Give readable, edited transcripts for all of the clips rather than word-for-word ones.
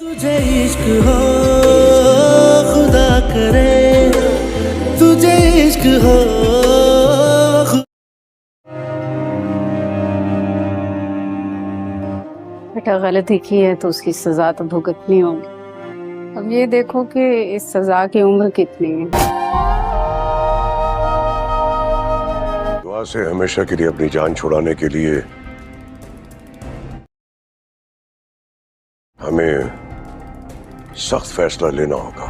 तुझे इश्क हो खुदा करे तुझे इश्क हो बेटा गलती की है तो उसकी सजा तो भुगतनी होगी। अब ये देखो कि इस सजा की उम्र कितनी है। दुआ से हमेशा के लिए अपनी जान छुड़ाने के लिए हमें सख्त फैसला लेना होगा।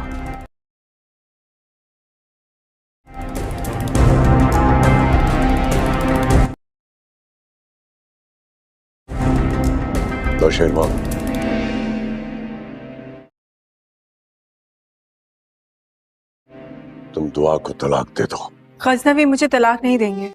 तो शेरमा, तुम दुआ को तलाक दे दो। गजनवी मुझे तलाक नहीं देंगे।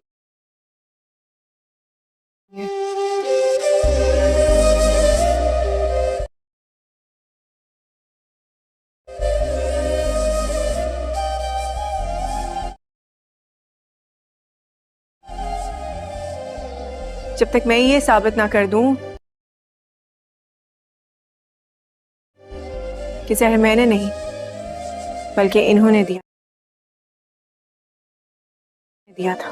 जब तक मैं ये साबित ना कर दूं कि जहर मैंने नहीं बल्कि इन्होंने दिया था।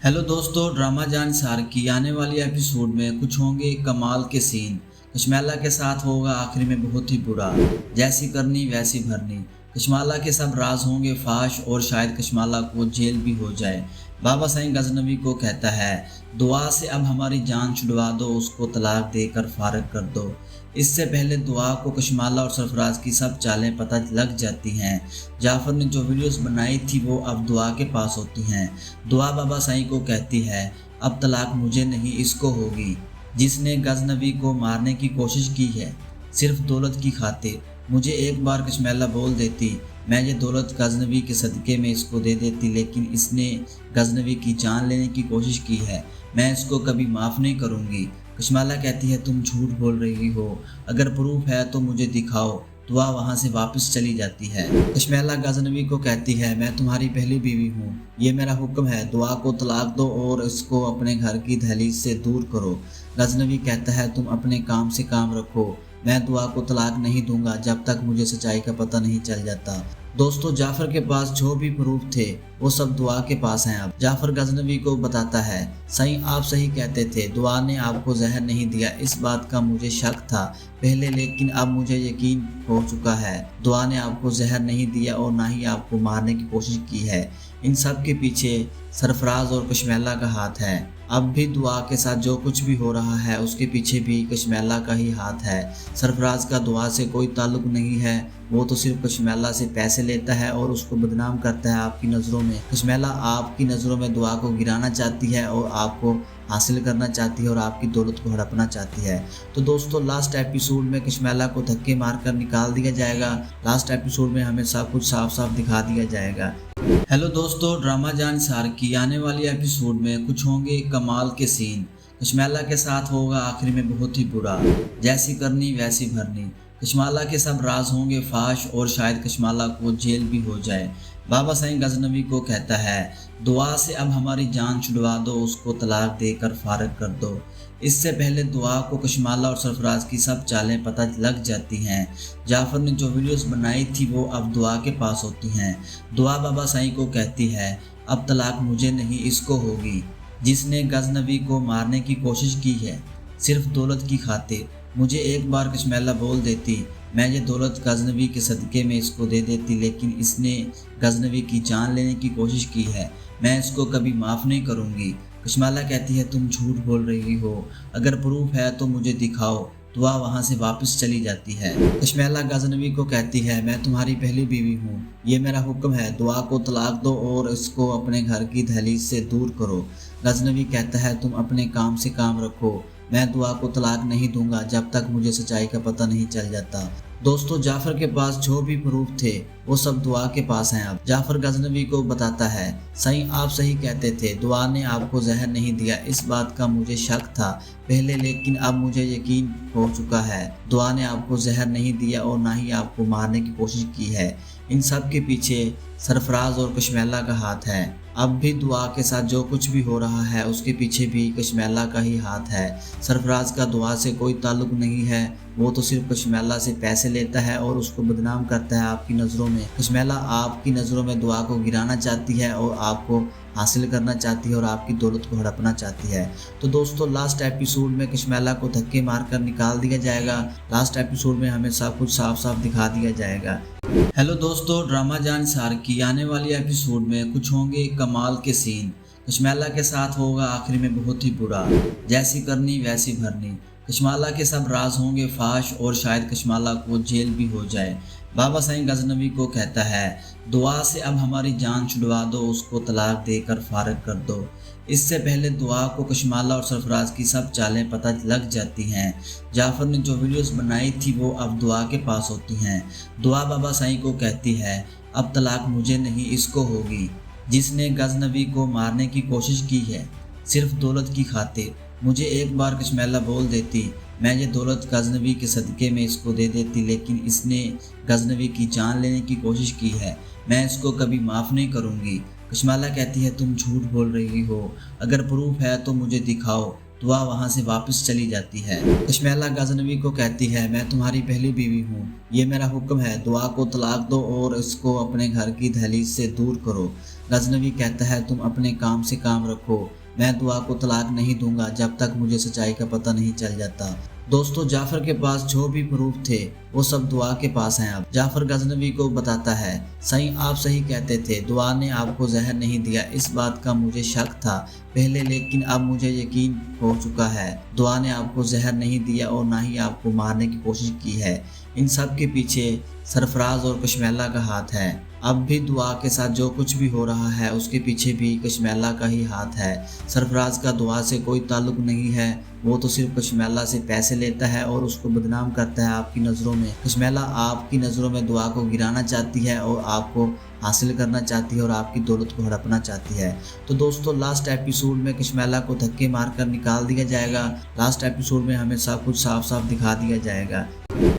हेलो दोस्तों, ड्रामा जान सार की आने वाली एपिसोड में कुछ होंगे कमाल के सीन। कशमेला के साथ होगा आखिर में बहुत ही बुरा, जैसी करनी वैसी भरनी। कशमेला के सब राज होंगे फाश और शायद कशमेला को जेल भी हो जाए। बाबा साईं गजनवी को कहता है, दुआ से अब हमारी जान छुड़वा दो, उसको तलाक देकर फारग कर दो। इससे पहले दुआ को कशमेला और सरफराज की सब चालें पता लग जाती हैं। जाफर ने जो वीडियोस बनाई थी वो अब दुआ के पास होती हैं। दुआ बाबा साईं को कहती है, अब तलाक मुझे नहीं इसको होगी, जिसने गजनवी को मारने की कोशिश की है सिर्फ दौलत की खातिर। मुझे एक बार कशमेला बोल देती, मैं ये दौलत गजनवी के सदक़े में इसको दे देती, लेकिन इसने गजनवी की जान लेने की कोशिश की है, मैं इसको कभी माफ़ नहीं करूँगी। कशमेला कहती है, तुम झूठ बोल रही हो, अगर प्रूफ है तो मुझे दिखाओ। दुआ वहाँ से वापस चली जाती है। कशमेला गजनवी को कहती है, मैं तुम्हारी पहली बीवी हूँ, ये मेरा हुक्म है, दुआ को तलाक दो और इसको अपने घर की दहलीज से दूर करो। गजनवी कहता है, तुम अपने काम से काम रखो, मैं दुआ को तलाक नहीं दूंगा जब तक मुझे सच्चाई का पता नहीं चल जाता। दोस्तों, जाफर के पास जो भी प्रूफ थे वो सब दुआ के पास हैं। अब जाफर गजनवी को बताता है, सही आप सही कहते थे, दुआ ने आपको जहर नहीं दिया, इस बात का मुझे शक था पहले, लेकिन अब मुझे यकीन हो चुका है, दुआ ने आपको जहर नहीं दिया और ना ही आपको मारने की कोशिश की है। इन सब के पीछे सरफराज और कशमेला का हाथ है। अब भी दुआ के साथ जो कुछ भी हो रहा है उसके पीछे भी कशमेला का ही हाथ है। सरफराज का दुआ से कोई ताल्लुक नहीं है, वो तो सिर्फ कशमेला से पैसे लेता है और उसको बदनाम करता है आपकी नज़रों में। कशमेला आपकी नज़रों में दुआ को गिराना चाहती है और आपको हासिल करना चाहती है और आपकी दौलत को हड़पना चाहती है। तो दोस्तों, लास्ट एपिसोड में कशमेला को धक्के मारकर निकाल दिया जाएगा। लास्ट एपिसोड में हमें सब कुछ साफ साफ दिखा दिया जाएगा। हेलो दोस्तों, ड्रामा जान सार की आने वाली एपिसोड में कुछ होंगे कमाल के सीन। कशमेला के साथ होगा आखिर में बहुत ही बुरा, जैसी करनी वैसी भरनी। कशमेला के सब राज होंगे फाश और शायद कशमेला को जेल भी हो जाए। बाबा साईं गजनवी को कहता है, दुआ से अब हमारी जान छुड़वा दो, उसको तलाक देकर फारग कर दो। इससे पहले दुआ को कशमेला और सरफराज की सब चालें पता लग जाती हैं। जाफर ने जो वीडियोस बनाई थी वो अब दुआ के पास होती हैं। दुआ बाबा साईं को कहती है, अब तलाक मुझे नहीं इसको होगी, जिसने गजनवी को मारने की कोशिश की है सिर्फ दौलत की खातिर। मुझे एक बार कशमेला बोल देती, मैं ये दौलत गजनवी के सदक़े में इसको दे देती, लेकिन इसने गजनवी की जान लेने की कोशिश की है, मैं इसको कभी माफ़ नहीं करूँगी। कशमेला कहती है, तुम झूठ बोल रही हो, अगर प्रूफ है तो मुझे दिखाओ। दुआ वहाँ से वापस चली जाती है। कशमेला गजनवी को कहती है, मैं तुम्हारी पहली बीवी हूँ, ये मेरा हुक्म है, दुआ को तलाक दो और इसको अपने घर की दहलीज से दूर करो। गजनवी कहता है, तुम अपने काम से काम रखो, मैं दुआ को तलाक नहीं दूंगा जब तक मुझे सच्चाई का पता नहीं चल जाता। दोस्तों, जाफर के पास जो भी प्रूफ थे वो सब दुआ के पास हैं। अब जाफर गजनवी को बताता है, सही आप सही कहते थे, दुआ ने आपको जहर नहीं दिया, इस बात का मुझे शक था पहले, लेकिन अब मुझे यकीन हो चुका है, दुआ ने आपको जहर नहीं दिया और ना ही आपको मारने की कोशिश की है। इन सब के पीछे सरफराज और कशमेला का हाथ है। अब भी दुआ के साथ जो कुछ भी हो रहा है उसके पीछे भी कशमेला का ही हाथ है। सरफराज का दुआ से कोई ताल्लुक नहीं है, वो तो सिर्फ कशमेला से पैसे लेता है और उसको बदनाम करता है आपकी नज़रों में। कशमेला आपकी नज़रों में दुआ को गिराना चाहती है और आपको हासिल करना चाहती है और आपकी दौलत को हड़पना चाहती है। तो दोस्तों लास्ट एपिसोड में कशमेला को धक्के मारकर निकाल दिया जाएगा। लास्ट एपिसोड में हमें सब कुछ साफ साफ दिखा दिया जाएगा। हेलो दोस्तों, ड्रामा जान सार की आने वाली एपिसोड में कुछ होंगे कमाल के सीन। कशमेला के साथ होगा आखिरी में बहुत ही बुरा, जैसी करनी वैसी भरनी। कशमेला के सब राज होंगे फाश और शायद कशमेला को जेल भी हो जाए। बाबा साईं गजनवी को कहता है, दुआ से अब हमारी जान छुड़वा दो, उसको तलाक देकर फारग कर दो। इससे पहले दुआ को कशमेला और सरफराज की सब चालें पता लग जाती हैं। जाफर ने जो वीडियोस बनाई थी वो अब दुआ के पास होती हैं। दुआ बाबा साईं को कहती है, अब तलाक मुझे नहीं इसको होगी, जिसने गजनवी को मारने की कोशिश की है सिर्फ दौलत की खातिर। मुझे एक बार कशमेला बोल देती, मैं ये दौलत गजनवी के सदक़े में इसको दे देती, लेकिन इसने गजनवी की जान लेने की कोशिश की है, मैं इसको कभी माफ़ नहीं करूँगी। कशमेला कहती है, तुम झूठ बोल रही हो, अगर प्रूफ है तो मुझे दिखाओ। दुआ वहाँ से वापस चली जाती है। कशमेला गजनवी को कहती है, मैं तुम्हारी पहली बीवी हूँ, ये मेरा हुक्म है, दुआ को तलाक दो और इसको अपने घर की दहलीज से दूर करो। गजनवी कहता है, तुम अपने काम से काम रखो, मैं दुआ को तलाक नहीं दूंगा जब तक मुझे सच्चाई का पता नहीं चल जाता। दोस्तों जाफर के पास जो भी प्रूफ थे वो सब दुआ के पास हैं। अब जाफर गजनवी को बताता है, सही आप सही कहते थे, दुआ ने आपको जहर नहीं दिया, इस बात का मुझे शक था पहले, लेकिन अब मुझे यकीन हो चुका है, दुआ ने आपको जहर नहीं दिया और ना ही आपको मारने की कोशिश की है। इन सब के पीछे सरफराज और कशमेला का हाथ है। अब भी दुआ के साथ जो कुछ भी हो रहा है उसके पीछे भी कशमेला का ही हाथ है। सरफराज का दुआ से कोई ताल्लुक नहीं है, वो तो सिर्फ कशमेला से पैसे लेता है और उसको बदनाम करता है आपकी नज़रों में। कशमेला आपकी नज़रों में दुआ को गिराना चाहती है और आपको हासिल करना चाहती है और आपकी दौलत को हड़पना चाहती है। तो दोस्तों लास्ट एपिसोड में कशमेला को धक्के मारकर निकाल दिया जाएगा। लास्ट एपिसोड में हमें सब कुछ साफ साफ दिखा दिया जाएगा।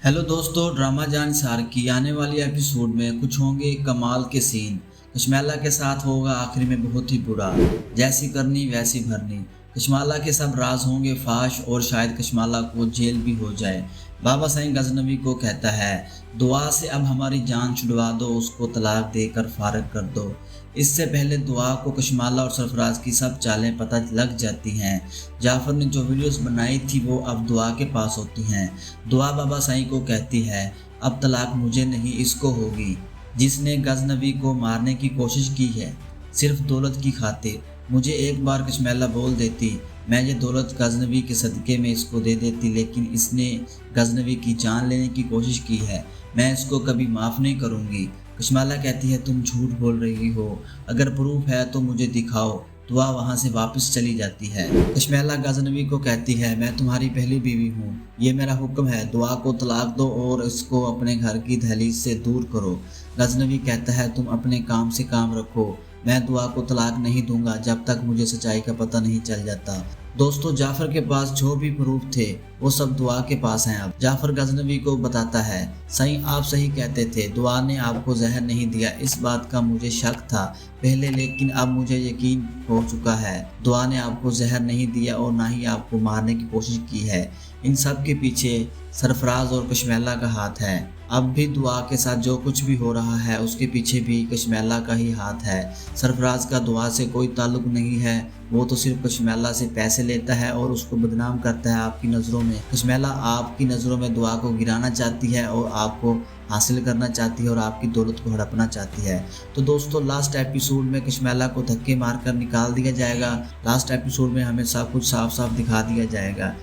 हेलो दोस्तों, ड्रामा जान सार की आने वाली एपिसोड में कुछ होंगे कमाल के सीन। कशमेला के साथ होगा आखिरी में बहुत ही बुरा, जैसी करनी वैसी भरनी। कशमेला के सब राज होंगे फाश और शायद कशमेला को जेल भी हो जाए। बाबा साईं गजनवी को कहता है, दुआ से अब हमारी जान छुड़वा दो, उसको तलाक देकर फारग कर दो। इससे पहले दुआ को कशमेला और सरफराज की सब चालें पता लग जाती हैं। जाफर ने जो वीडियोस बनाई थी वो अब दुआ के पास होती हैं। दुआ बाबा साईं को कहती है, अब तलाक मुझे नहीं इसको होगी, जिसने गजनवी को मारने की कोशिश की है सिर्फ दौलत की खातिर। मुझे एक बार कशमेला बोल देती, मैं ये दौलत गजनवी के सदक़े में इसको दे देती, लेकिन इसने गजनवी की जान लेने की कोशिश की है, मैं इसको कभी माफ़ नहीं करूँगी। कशमेला कहती है, तुम झूठ बोल रही हो, अगर प्रूफ है तो मुझे दिखाओ। दुआ वहाँ से वापस चली जाती है। कशमेला गजनवी को कहती है, मैं तुम्हारी पहली बीवी हूँ, ये मेरा हुक्म है, दुआ को तलाक दो और इसको अपने घर की दहलीज से दूर करो। गजनवी कहता है, तुम अपने काम से काम रखो, मैं दुआ को तलाक नहीं दूंगा जब तक मुझे सच्चाई का पता नहीं चल जाता। दोस्तों जाफर के पास जो भी प्रूफ थे वो सब दुआ के पास हैं। अब जाफर गजनवी को बताता है, सही आप सही कहते थे, दुआ ने आपको जहर नहीं दिया, इस बात का मुझे शक था पहले, लेकिन अब मुझे यकीन हो चुका है, दुआ ने आपको जहर नहीं दिया और ना ही आपको मारने की कोशिश की है। इन सब के पीछे सरफराज और कशमेला का हाथ है। अब भी दुआ के साथ जो कुछ भी हो रहा है उसके पीछे भी कशमेला का ही हाथ है। सरफराज का दुआ से कोई ताल्लुक नहीं है, वो तो सिर्फ कशमेला से पैसे लेता है और उसको बदनाम करता है आपकी नज़रों में। कशमेला आपकी नज़रों में दुआ को गिराना चाहती है और आपको हासिल करना चाहती है और आपकी दौलत को हड़पना चाहती है। तो दोस्तों लास्ट एपिसोड में कशमेला को धक्के मारकर निकाल दिया जाएगा। लास्ट एपिसोड में हमें सब कुछ साफ साफ दिखा दिया जाएगा।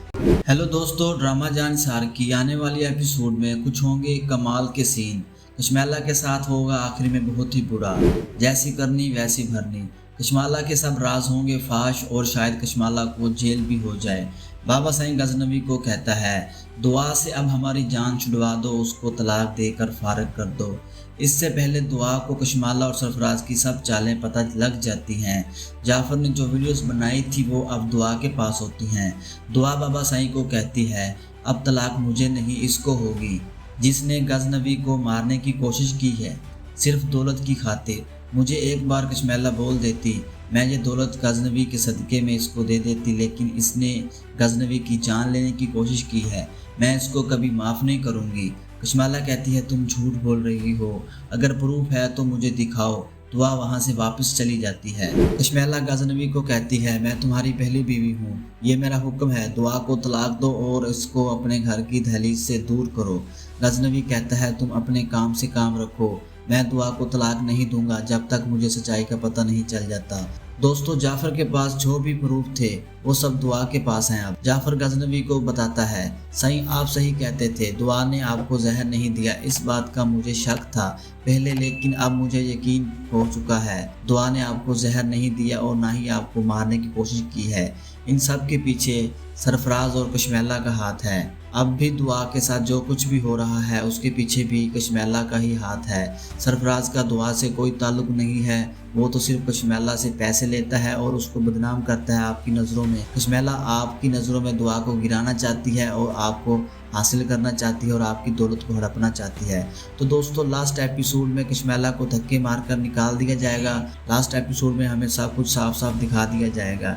हेलो दोस्तों, ड्रामा जान सार की आने वाली एपिसोड में कुछ होंगे कमाल के सीन। कशमेला के साथ होगा आखिरी में बहुत ही बुरा, जैसी करनी वैसी भरनी। कशमेला के सब राज होंगे फाश और शायद कशमेला को जेल भी हो जाए। बाबा साईं गजनवी को कहता है, दुआ से अब हमारी जान छुड़वा दो, उसको तलाक देकर फारग कर दो। इससे पहले दुआ को कशमेला और सरफराज की सब चालें पता लग जाती हैं। जाफर ने जो वीडियोस बनाई थी वो अब दुआ के पास होती हैं। दुआ बाबा साईं को कहती है, अब तलाक मुझे नहीं इसको होगी, जिसने गजनवी को मारने की कोशिश की है सिर्फ दौलत की खातिर। मुझे एक बार कशमेला बोल देती, मैं ये दौलत गजनवी के सदक़े में इसको दे देती, लेकिन इसने गजनवी की जान लेने की कोशिश की है। मैं इसको कभी माफ़ नहीं करूँगी। कशमेला कहती है, तुम झूठ बोल रही हो, अगर प्रूफ है तो मुझे दिखाओ। दुआ वहाँ से वापस चली जाती है। कशमेला गजनवी को कहती है, मैं तुम्हारी पहली बीवी हूँ, ये मेरा हुक्म है, दुआ को तलाक दो और इसको अपने घर की दहलीज से दूर करो। गजनवी कहता है, तुम अपने काम से काम रखो, मैं दुआ को तलाक नहीं दूंगा जब तक मुझे सच्चाई का पता नहीं चल जाता। दोस्तों, जाफर के पास जो भी प्रूफ थे वो सब दुआ के पास हैं। अब जाफर गजनवी को बताता है, सही आप सही कहते थे, दुआ ने आपको जहर नहीं दिया, इस बात का मुझे शक था पहले, लेकिन अब मुझे यकीन हो चुका है, दुआ ने आपको जहर नहीं दिया और ना ही आपको मारने की कोशिश की है। इन सब के पीछे सरफराज और कशमेला का हाथ है। अब भी दुआ के साथ जो कुछ भी हो रहा है उसके पीछे भी कशमेला का ही हाथ है। सरफराज का दुआ से कोई ताल्लुक नहीं है, वो तो सिर्फ कशमेला से पैसे लेता है और उसको बदनाम करता है आपकी नज़रों में। कशमेला आपकी नज़रों में दुआ को गिराना चाहती है और आपको हासिल करना चाहती है और आपकी दौलत को हड़पना चाहती है। तो दोस्तों, लास्ट एपिसोड में कशमेला को धक्के मारकर निकाल दिया जाएगा। लास्ट एपिसोड में हमें सब कुछ साफ साफ दिखा दिया जाएगा।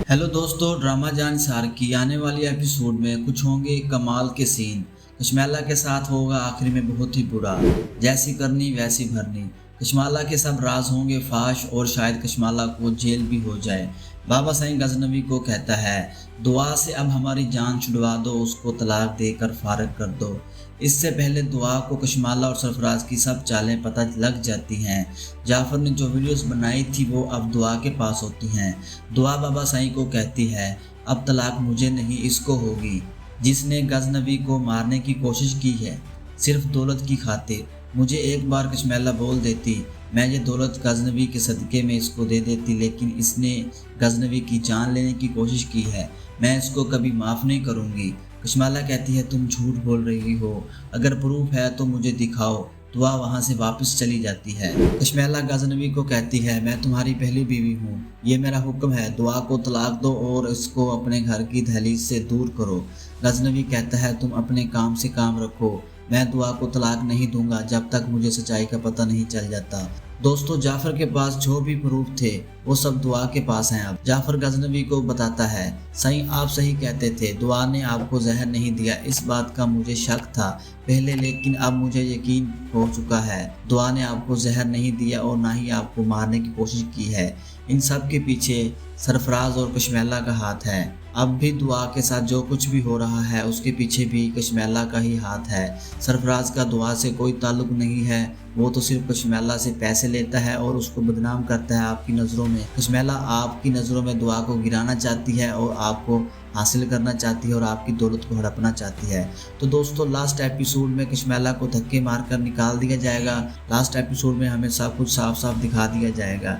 हेलो दोस्तों, ड्रामा जान सार की आने वाली एपिसोड में कुछ होंगे कमाल के सीन। कशमेला के साथ होगा आखिरी में बहुत ही बुरा, जैसी करनी वैसी भरनी। कशमेला के सब राज होंगे फाश और शायद कशमेला को जेल भी हो जाए। बाबा साईं गजनवी को कहता है, दुआ से अब हमारी जान छुड़वा दो, उसको तलाक देकर फारग कर दो। इससे पहले दुआ को कशमेला और सरफराज की सब चालें पता लग जाती हैं। जाफर ने जो वीडियोस बनाई थी वो अब दुआ के पास होती हैं। दुआ बाबा साईं को कहती है, अब तलाक मुझे नहीं इसको होगी, जिसने गजनवी को मारने की कोशिश की है, सिर्फ दौलत की खातिर। मुझे एक बार कशमेला बोल देती, मैं ये दौलत गजनवी के सदक़े में इसको दे देती, लेकिन इसने गजनवी की जान लेने की कोशिश की है, मैं इसको कभी माफ़ नहीं करूँगी। कशमेला कहती है, तुम झूठ बोल रही हो, अगर प्रूफ है तो मुझे दिखाओ। दुआ वहाँ से वापस चली जाती है। कशमेला गजनवी को कहती है, मैं तुम्हारी पहली बीवी हूँ, ये मेरा हुक्म है, दुआ को तलाक दो और इसको अपने घर की दहलीज से दूर करो। गजनवी कहता है, तुम अपने काम से काम रखो, मैं दुआ को तलाक नहीं दूंगा जब तक मुझे सच्चाई का पता नहीं चल जाता। दोस्तों, जाफर के पास जो भी प्रूफ थे वो सब दुआ के पास हैं। अब जाफर गजनवी को बताता है, सही आप सही कहते थे, दुआ ने आपको जहर नहीं दिया, इस बात का मुझे शक था पहले, लेकिन अब मुझे यकीन हो चुका है, दुआ ने आपको जहर नहीं दिया और ना ही आपको मारने की कोशिश की है। इन सब के पीछे सरफराज और कशमेला का हाथ है। अब भी दुआ के साथ जो कुछ भी हो रहा है उसके पीछे भी कशमेला का ही हाथ है। सरफराज का दुआ से कोई ताल्लुक नहीं है, वो तो सिर्फ कशमेला से पैसे लेता है और उसको बदनाम करता है आपकी नज़रों में। कशमेला आपकी नज़रों में दुआ को गिराना चाहती है और आपको हासिल करना चाहती है और आपकी दौलत को हड़पना चाहती है। तो दोस्तों, लास्ट एपिसोड में कशमेला को धक्के मारकर निकाल दिया जाएगा। लास्ट एपिसोड में हमें सब कुछ साफ साफ दिखा दिया जाएगा।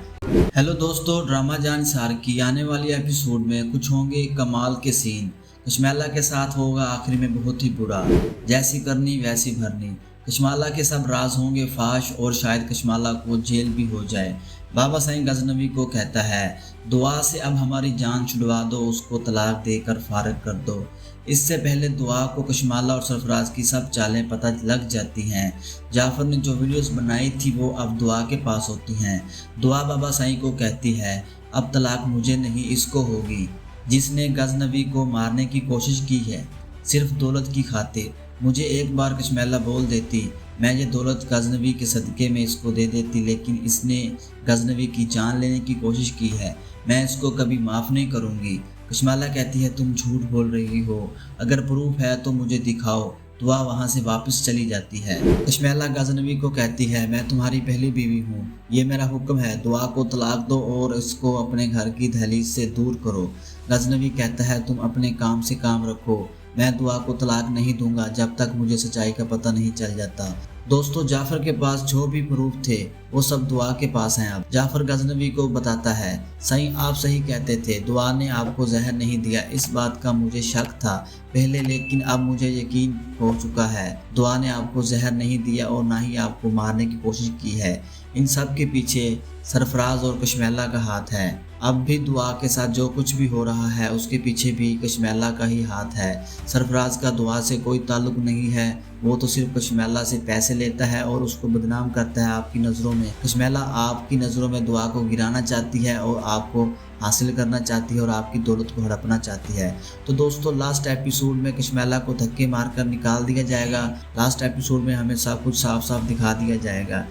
हेलो दोस्तों, ड्रामा जान सार की आने वाली एपिसोड में कुछ होंगे कमाल के सीन। कशमेला के साथ होगा आखिरी में बहुत ही बुरा, जैसी करनी वैसी भरनी। कशमेला के सब राज होंगे फाश और शायद कशमेला को जेल भी हो जाए। बाबा साईं गजनवी को कहता है, दुआ से अब हमारी जान छुड़वा दो, उसको तलाक देकर फारग कर दो। इससे पहले दुआ को कशमेला और सरफराज की सब चालें पता लग जाती हैं। जाफर ने जो वीडियोस बनाई थी वो अब दुआ के पास होती हैं। दुआ बाबा साईं को कहती है, अब तलाक मुझे नहीं इसको होगी, जिसने गजनवी को मारने की कोशिश की है, सिर्फ दौलत की खातिर। मुझे एक बार कशमेला बोल देती, मैं ये दौलत गजनवी के सदक़े में इसको दे देती, लेकिन इसने गजनवी की जान लेने की कोशिश की है, मैं इसको कभी माफ़ नहीं करूँगी। कशमेला कहती है, तुम झूठ बोल रही हो, अगर प्रूफ है तो मुझे दिखाओ। दुआ वहाँ से वापस चली जाती है। कशमेला गजनवी को कहती है, मैं तुम्हारी पहली बीवी हूँ, ये मेरा हुक्म है, दुआ को तलाक दो और इसको अपने घर की दहलीज से दूर करो। गजनवी कहता है, तुम अपने काम से काम रखो, मैं दुआ को तलाक नहीं दूंगा जब तक मुझे सच्चाई का पता नहीं चल जाता। दोस्तों, जाफर के पास जो भी प्रूफ थे वो सब दुआ के पास हैं। अब जाफर गजनवी को बताता है, सही आप सही कहते थे, दुआ ने आपको जहर नहीं दिया, इस बात का मुझे शक था पहले, लेकिन अब मुझे यकीन हो चुका है, दुआ ने आपको जहर नहीं दिया और ना ही आपको मारने की कोशिश की है। इन सब के पीछे सरफराज और कशमेला का हाथ है। अब भी दुआ के साथ जो कुछ भी हो रहा है उसके पीछे भी कशमेला का ही हाथ है। सरफराज का दुआ से कोई ताल्लुक नहीं है, वो तो सिर्फ कशमेला से पैसे लेता है और उसको बदनाम करता है आपकी नज़रों में। कशमेला आपकी नज़रों में दुआ को गिराना चाहती है और आपको हासिल करना चाहती है और आपकी दौलत को हड़पना चाहती है। तो दोस्तों लास्ट एपिसोड में कशमेला को धक्के मारकर निकाल दिया जाएगा। लास्ट एपिसोड में हमें सब कुछ साफ साफ दिखा दिया जाएगा।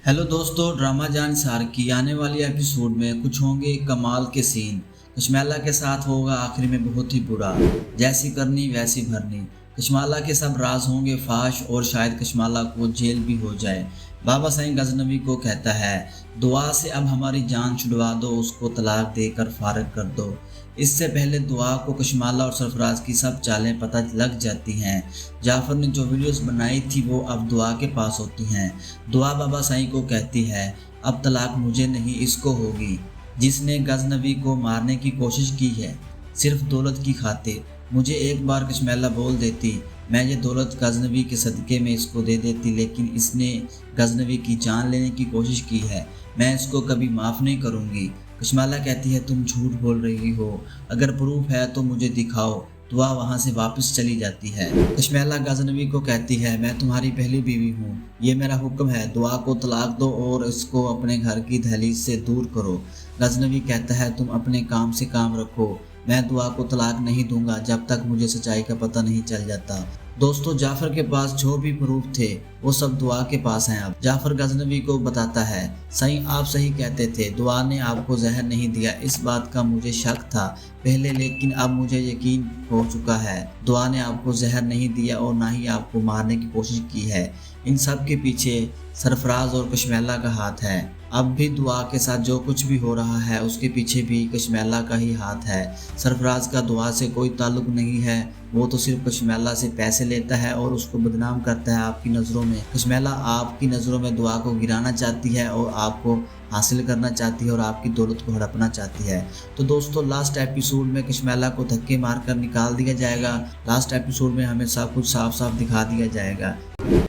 हेलो दोस्तों, ड्रामा जान सार की आने वाली एपिसोड में कुछ होंगे कमाल के सीन। कशमेला के साथ होगा आखिरी में बहुत ही बुरा, जैसी करनी वैसी भरनी। कशमेला के सब राज होंगे फाश और शायद कशमेला को जेल भी हो जाए। बाबा साईं गजनवी को कहता है, दुआ से अब हमारी जान छुड़वा दो, उसको तलाक देकर फारग कर दो। इससे पहले दुआ को कशमेला और सरफराज की सब चालें पता लग जाती हैं। जाफर ने जो वीडियोस बनाई थी वो अब दुआ के पास होती हैं। दुआ बाबा साईं को कहती है, अब तलाक मुझे नहीं इसको होगी, जिसने गजनवी को मारने की कोशिश की है सिर्फ दौलत की खातिर। मुझे एक बार कशमेला बोल देती, मैं ये दौलत गजनवी के सदक़े में इसको दे देती, लेकिन इसने गजनवी की जान लेने की कोशिश की है, मैं इसको कभी माफ़ नहीं करूँगी। कशमेला कहती है, तुम झूठ बोल रही हो, अगर प्रूफ है तो मुझे दिखाओ। दुआ वहाँ से वापस चली जाती है। कशमेला गजनवी को कहती है, मैं तुम्हारी पहली बीवी हूँ, ये मेरा हुक्म है, दुआ को तलाक दो और इसको अपने घर की दहलीज से दूर करो। गजनवी कहता है, तुम अपने काम से काम रखो, मैं दुआ को तलाक नहीं दूंगा जब तक मुझे सच्चाई का पता नहीं चल जाता। दोस्तों जाफर के पास जो भी प्रूफ थे वो सब दुआ के पास हैं। अब जाफर गजनवी को बताता है, सही आप सही कहते थे, दुआ ने आपको जहर नहीं दिया, इस बात का मुझे शक था पहले, लेकिन अब मुझे यकीन हो चुका है, दुआ ने आपको जहर नहीं दिया और ना ही आपको मारने की कोशिश की है। इन सब के पीछे सरफराज और कशमेला का हाथ है। अब भी दुआ के साथ जो कुछ भी हो रहा है उसके पीछे भी कशमेला का ही हाथ है। सरफराज का दुआ से कोई ताल्लुक नहीं है, वो तो सिर्फ कशमेला से पैसे लेता है और उसको बदनाम करता है आपकी नज़रों में। कशमेला आपकी नज़रों में दुआ को गिराना चाहती है और आपको हासिल करना चाहती है और आपकी दौलत को हड़पना चाहती है। तो दोस्तों लास्ट एपिसोड में कशमेला को धक्के मारकर निकाल दिया जाएगा। लास्ट एपिसोड में हमें सब कुछ साफ साफ दिखा दिया जाएगा।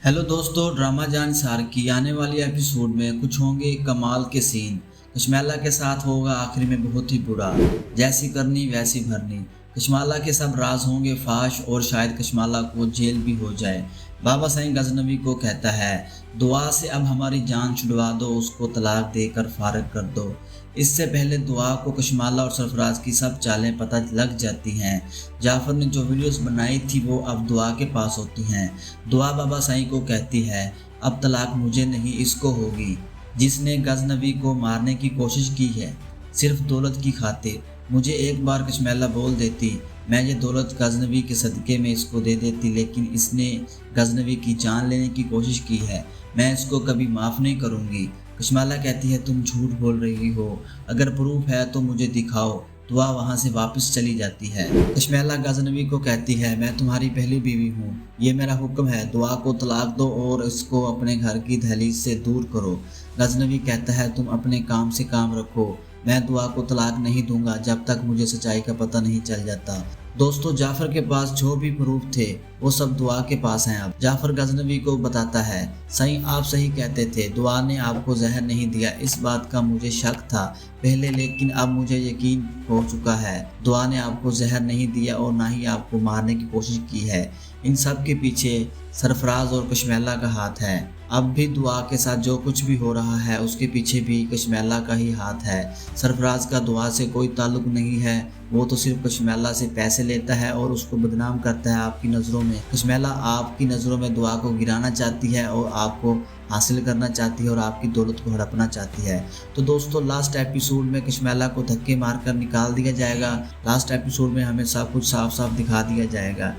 हेलो दोस्तों, ड्रामा जान सार की आने वाली एपिसोड में कुछ होंगे कमाल के सीन। कशमेला के साथ होगा आखिरी में बहुत ही बुरा, जैसी करनी वैसी भरनी। कशमेला के सब राज होंगे फाश और शायद कशमेला को जेल भी हो जाए। बाबा साईं गजनवी को कहता है, दुआ से अब हमारी जान छुड़वा दो, उसको तलाक देकर फारग कर दो। इससे पहले दुआ को कशमेला और सरफराज की सब चालें पता लग जाती हैं। जाफर ने जो वीडियोस बनाई थी वो अब दुआ के पास होती हैं। दुआ बाबा साईं को कहती है, अब तलाक मुझे नहीं इसको होगी, जिसने गजनवी को मारने की कोशिश की है सिर्फ दौलत की खातिर। मुझे एक बार कशमेला बोल देती, मैं ये दौलत गजनवी के सदक़े में इसको दे देती, लेकिन इसने गजनवी की जान लेने की कोशिश की है, मैं इसको कभी माफ़ नहीं करूँगी। कशमेला कहती है, तुम झूठ बोल रही हो, अगर प्रूफ है तो मुझे दिखाओ। दुआ वहाँ से वापस चली जाती है। कशमेला गजनवी को कहती है, मैं तुम्हारी पहली बीवी हूँ, ये मेरा हुक्म है, दुआ को तलाक दो और इसको अपने घर की दहलीज से दूर करो। गजनवी कहता है, तुम अपने काम से काम रखो, मैं दुआ को तलाक नहीं दूंगा जब तक मुझे सच्चाई का पता नहीं चल जाता। दोस्तों जाफर के पास जो भी प्रूफ थे वो सब दुआ के पास हैं। अब जाफर गजनवी को बताता है, सही आप सही कहते थे, दुआ ने आपको जहर नहीं दिया, इस बात का मुझे शक था पहले, लेकिन अब मुझे यकीन हो चुका है, दुआ ने आपको जहर नहीं दिया और ना ही आपको मारने की कोशिश की है। इन सब के पीछे सरफराज और कशमेला का हाथ है। अब भी दुआ के साथ जो कुछ भी हो रहा है उसके पीछे भी कशमेला का ही हाथ है। सरफराज का दुआ से कोई ताल्लुक नहीं है, वो तो सिर्फ कशमेला से पैसे लेता है और उसको बदनाम करता है आपकी नज़रों में। कशमेला आपकी नज़रों में दुआ को गिराना चाहती है और आपको हासिल करना चाहती है और आपकी दौलत को हड़पना चाहती है। तो दोस्तों लास्ट एपिसोड में कशमेला को धक्के मारकर निकाल दिया जाएगा। लास्ट एपिसोड में हमें सब कुछ साफ साफ दिखा दिया जाएगा।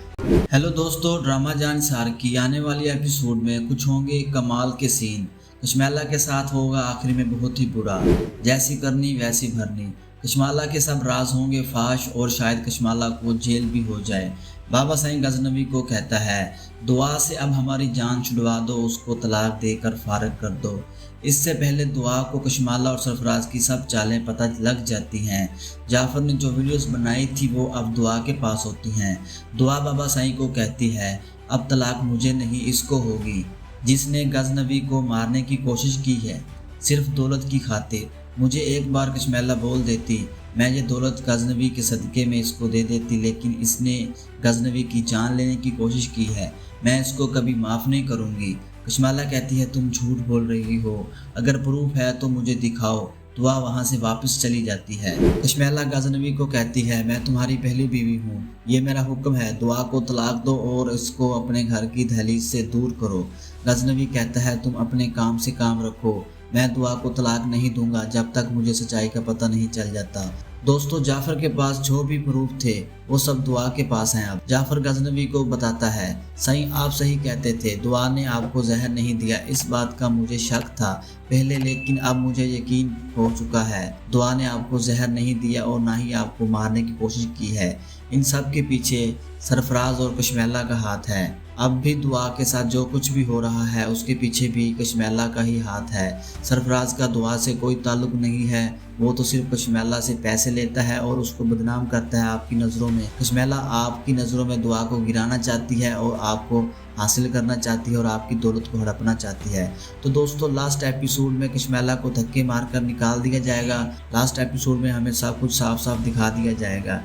हेलो दोस्तों, ड्रामा जान सार की आने वाली एपिसोड में कुछ होंगे कमाल के सीन। कशमेला के साथ होगा आखिरी में बहुत ही बुरा, जैसी करनी वैसी भरनी। कशमेला के सब राज होंगे फाश और शायद कशमेला को जेल भी हो जाए। बाबा साईं गजनवी को कहता है, दुआ से अब हमारी जान छुड़वा दो, उसको तलाक देकर फारग कर दो। इससे पहले दुआ को कशमेला और सरफराज की सब चालें पता लग जाती हैं। जाफर ने जो वीडियोस बनाई थी वो अब दुआ के पास होती हैं। दुआ बाबा साईं को कहती है, अब तलाक मुझे नहीं इसको होगी, जिसने गजनवी को मारने की कोशिश की है सिर्फ दौलत की खातिर। मुझे एक बार कशमेला बोल देती, मैं ये दौलत गजनवी के सदक़े में इसको दे देती, लेकिन इसने गजनवी की जान लेने की कोशिश की है। मैं इसको कभी माफ़ नहीं करूँगी। कशमाला कहती है तुम झूठ बोल रही हो, अगर प्रूफ है तो मुझे दिखाओ। दुआ वहाँ से वापस चली जाती है। कशमाला गजनवी को कहती है मैं तुम्हारी पहली बीवी हूँ, ये मेरा हुक्म है, दुआ को तलाक दो और इसको अपने घर की दहलीज से दूर करो। गजनवी कहता है तुम अपने काम से काम रखो, मैं दुआ को तलाक नहीं दूंगा जब तक मुझे सच्चाई का पता नहीं चल जाता। दोस्तों, जाफर के पास जो भी प्रूफ थे वो सब दुआ के पास हैं। अब जाफर गजनवी को बताता है सही आप सही कहते थे, दुआ ने आपको जहर नहीं दिया, इस बात का मुझे शक था पहले, लेकिन अब मुझे यकीन हो चुका है। दुआ ने आपको जहर नहीं दिया और ना ही आपको मारने की कोशिश की है। इन सब के पीछे सरफराज और कशमेला का हाथ है। अब भी दुआ के साथ जो कुछ भी हो रहा है उसके पीछे भी कशमेला का ही हाथ है। सरफराज का दुआ से कोई ताल्लुक नहीं है, वो तो सिर्फ कशमेला से पैसे लेता है और उसको बदनाम करता है आपकी नज़रों में। कशमेला आपकी नज़रों में दुआ को गिराना चाहती है और आपको हासिल करना चाहती है और आपकी दौलत को हड़पना चाहती है। तो दोस्तों, लास्ट एपिसोड में कशमेला को धक्के मारकर निकाल दिया जाएगा। लास्ट एपिसोड में हमें सब कुछ साफ साफ दिखा दिया जाएगा।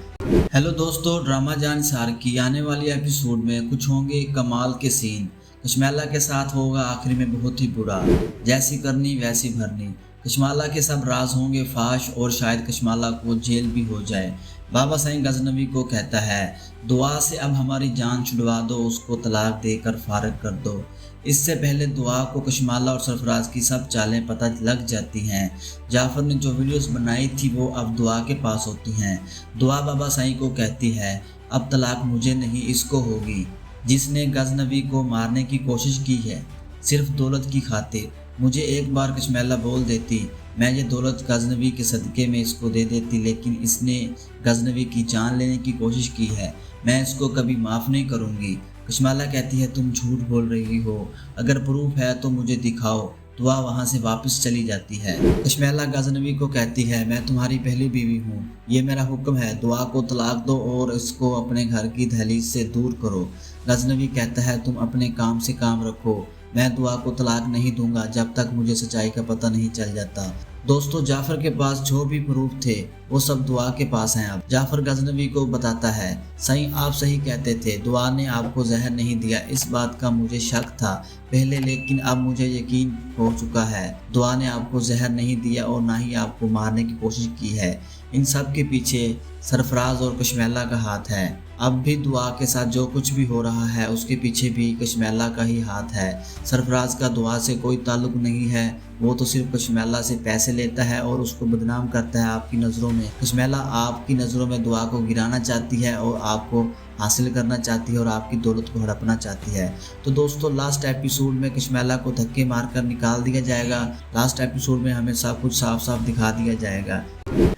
हेलो दोस्तों, ड्रामा जान सार की आने वाली एपिसोड में कुछ होंगे कमाल के सीन। कशमेला के साथ होगा आखिरी में बहुत ही बुरा, जैसी करनी वैसी भरनी। कशमेला के सब राज होंगे फाश और शायद कशमेला को जेल भी हो जाए। बाबा साईं गजनवी को कहता है दुआ से अब हमारी जान छुड़वा दो, उसको तलाक देकर फारग कर दो। इससे पहले दुआ को कशमेला और सरफराज की सब चालें पता लग जाती हैं। जाफर ने जो वीडियोस बनाई थी वो अब दुआ के पास होती हैं। दुआ बाबा साईं को कहती है अब तलाक मुझे नहीं इसको होगी, जिसने गजनवी को मारने की कोशिश की है सिर्फ दौलत की खातिर। मुझे एक बार कशमेला बोल देती, मैं ये दौलत गजनवी के सदक़े में इसको दे देती, लेकिन इसने गजनवी की जान लेने की कोशिश की है। मैं इसको कभी माफ़ नहीं करूँगी। कशमेला कहती है तुम झूठ बोल रही हो, अगर प्रूफ है तो मुझे दिखाओ। दुआ वहाँ से वापस चली जाती है। कशमेला गजनवी को कहती है मैं तुम्हारी पहली बीवी हूँ, ये मेरा हुक्म है, दुआ को तलाक दो और इसको अपने घर की दहलीज से दूर करो। गजनवी कहता है तुम अपने काम से काम रखो, मैं दुआ को तलाक नहीं दूंगा जब तक मुझे सच्चाई का पता नहीं चल जाता। दोस्तों, जाफर के पास जो भी प्रूफ थे वो सब दुआ के पास हैं। अब जाफर गजनवी को बताता है सही आप सही कहते थे, दुआ ने आपको जहर नहीं दिया, इस बात का मुझे शक था पहले, लेकिन अब मुझे यकीन हो चुका है। दुआ ने आपको जहर नहीं दिया और ना ही आपको मारने की कोशिश की है। इन सब के पीछे सरफराज और कशमेला का हाथ है। अब भी दुआ के साथ जो कुछ भी हो रहा है उसके पीछे भी कशमेला का ही हाथ है। सरफराज का दुआ से कोई ताल्लुक नहीं है, वो तो सिर्फ कशमेला से पैसे लेता है और उसको बदनाम करता है आपकी नज़रों में। कशमेला आपकी नज़रों में दुआ को गिराना चाहती है और आपको हासिल करना चाहती है और आपकी दौलत को हड़पना चाहती है। तो दोस्तों, लास्ट एपिसोड में कशमेला को धक्के मारकर निकाल दिया जाएगा। लास्ट एपिसोड में हमें सब कुछ साफ साफ दिखा दिया जाएगा।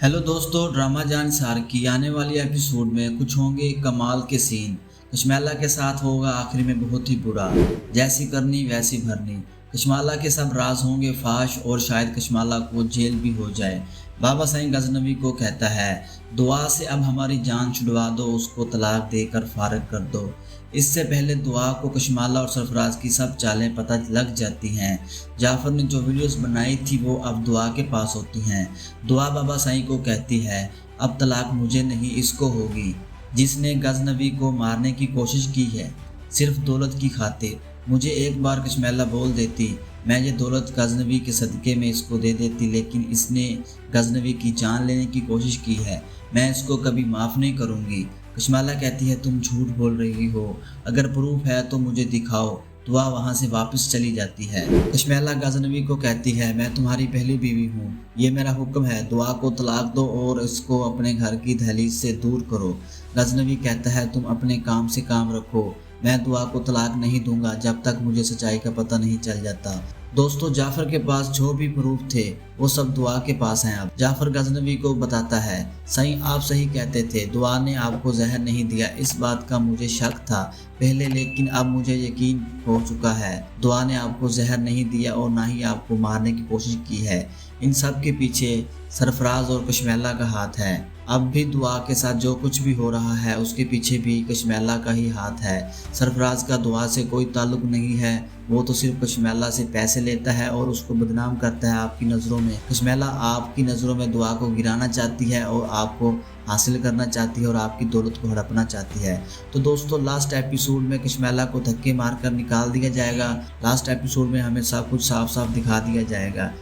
हेलो दोस्तों, ड्रामा जान सार की आने वाली एपिसोड में कुछ होंगे कमाल के सीन। कशमेला के साथ होगा आखिरी में बहुत ही बुरा, जैसी करनी वैसी भरनी। कशमेला के सब राज होंगे फाश और शायद कशमेला को जेल भी हो जाए। बाबा साईं गजनवी को कहता है दुआ से अब हमारी जान छुड़वा दो, उसको तलाक देकर फारग कर दो। इससे पहले दुआ को कशमेला और सरफराज की सब चालें पता लग जाती हैं। जाफर ने जो वीडियोस बनाई थी वो अब दुआ के पास होती हैं। दुआ बाबा साईं को कहती है अब तलाक मुझे नहीं इसको होगी, जिसने गजनवी को मारने की कोशिश की है सिर्फ दौलत की खातिर। मुझे एक बार कशमेला बोल देती, मैं ये दौलत गजनवी के सदक़े में इसको दे देती, लेकिन इसने गजनवी की जान लेने की कोशिश की है। मैं इसको कभी माफ़ नहीं करूँगी। कशमेला कहती है तुम झूठ बोल रही हो, अगर प्रूफ है तो मुझे दिखाओ। दुआ वहाँ से वापस चली जाती है। कशमेला गजनवी को कहती है मैं तुम्हारी पहली बीवी हूँ, ये मेरा हुक्म है, दुआ को तलाक दो और इसको अपने घर की दहलीज से दूर करो। गजनवी कहता है तुम अपने काम से काम रखो, मैं दुआ को तलाक नहीं दूंगा जब तक मुझे सच्चाई का पता नहीं चल जाता। दोस्तों, जाफर के पास जो भी प्रूफ थे वो सब दुआ के पास हैं। अब जाफर गजनवी को बताता है सही आप सही कहते थे, दुआ ने आपको जहर नहीं दिया, इस बात का मुझे शक था पहले, लेकिन अब मुझे यकीन हो चुका है। दुआ ने आपको जहर नहीं दिया और ना ही आपको मारने की कोशिश की है। इन सब के पीछे सरफराज और कशमेला का हाथ है। अब भी दुआ के साथ जो कुछ भी हो रहा है उसके पीछे भी कशमेला का ही हाथ है। सरफराज का दुआ से कोई ताल्लुक नहीं है, वो तो सिर्फ कशमेला से पैसे लेता है और उसको बदनाम करता है आपकी नज़रों में। कशमेला आपकी नज़रों में दुआ को गिराना चाहती है और आपको हासिल करना चाहती है और आपकी दौलत को हड़पना चाहती है। तो दोस्तों लास्ट एपिसोड में कशमेला को धक्के मारकर निकाल दिया जाएगा। लास्ट एपिसोड में हमें सब कुछ साफ साफ दिखा दिया जाएगा।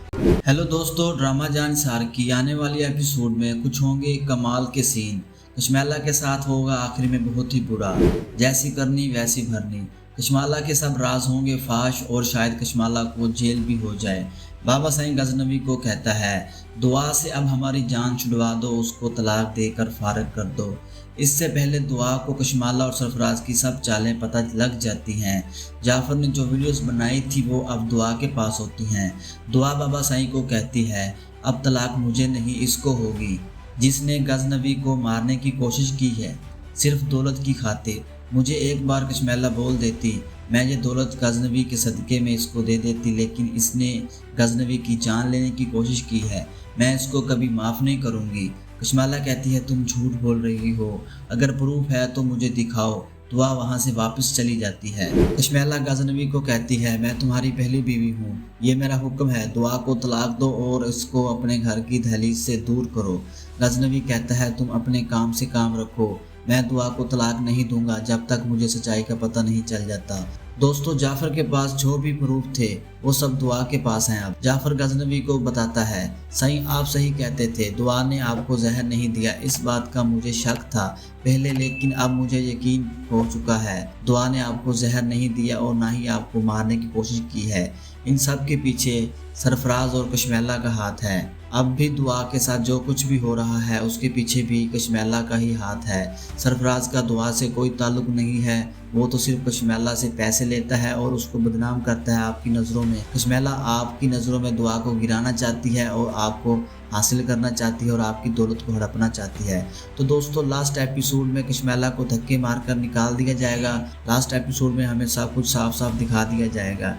हेलो दोस्तों, ड्रामा जान सार की आने वाली एपिसोड में कुछ होंगे कमाल के सीन। कशमेला के साथ होगा आखिर में बहुत ही बुरा, जैसी करनी वैसी भरनी। कशमेला के सब राज होंगे फाश और शायद कशमेला को जेल भी हो जाए। बाबा साईं गजनवी को कहता है, दुआ से अब हमारी जान छुड़वा दो, उसको तलाक देकर फारग कर दो। इससे पहले दुआ को कशमेला और सरफराज की सब चालें पता लग जाती हैं। जाफर ने जो वीडियोस बनाई थी वो अब दुआ के पास होती हैं। दुआ बाबा साईं को कहती है, अब तलाक मुझे नहीं इसको होगी, जिसने गजनवी को मारने की कोशिश की है सिर्फ दौलत की खातिर। मुझे एक बार कशमेला बोल देती, मैं ये दौलत गजनवी के सदक़े में इसको दे देती, लेकिन इसने गजनवी की जान लेने की कोशिश की है, मैं इसको कभी माफ़ नहीं करूँगी। कशमेला कहती है, तुम झूठ बोल रही हो, अगर प्रूफ है तो मुझे दिखाओ। दुआ वहाँ से वापस चली जाती है। कशमेला गजनवी को कहती है, मैं तुम्हारी पहली बीवी हूँ, ये मेरा हुक्म है, दुआ को तलाक दो और इसको अपने घर की दहलीज से दूर करो। गजनवी कहता है, तुम अपने काम से काम रखो, मैं दुआ को तलाक नहीं दूंगा जब तक मुझे सच्चाई का पता नहीं चल जाता। दोस्तों जाफर के पास जो भी प्रूफ थे वो सब दुआ के पास हैं। अब जाफर गजनवी को बताता है, सही आप सही कहते थे, दुआ ने आपको जहर नहीं दिया, इस बात का मुझे शक था पहले, लेकिन अब मुझे यकीन हो चुका है, दुआ ने आपको जहर नहीं दिया और ना ही आपको मारने की कोशिश की है। इन सब के पीछे सरफराज और कशमेला का हाथ है। अब भी दुआ के साथ जो कुछ भी हो रहा है उसके पीछे भी कशमेला का ही हाथ है। सरफराज का दुआ से कोई ताल्लुक नहीं है, वो तो सिर्फ कशमेला से पैसे लेता है और उसको बदनाम करता है आपकी नज़रों में। कशमेला आपकी नज़रों में दुआ को गिराना चाहती है और आपको हासिल करना चाहती है और आपकी दौलत को हड़पना चाहती है। तो दोस्तों लास्ट एपिसोड में कशमेला को धक्के मारकर निकाल दिया जाएगा। लास्ट एपिसोड में हमें सब कुछ साफ साफ दिखा दिया जाएगा।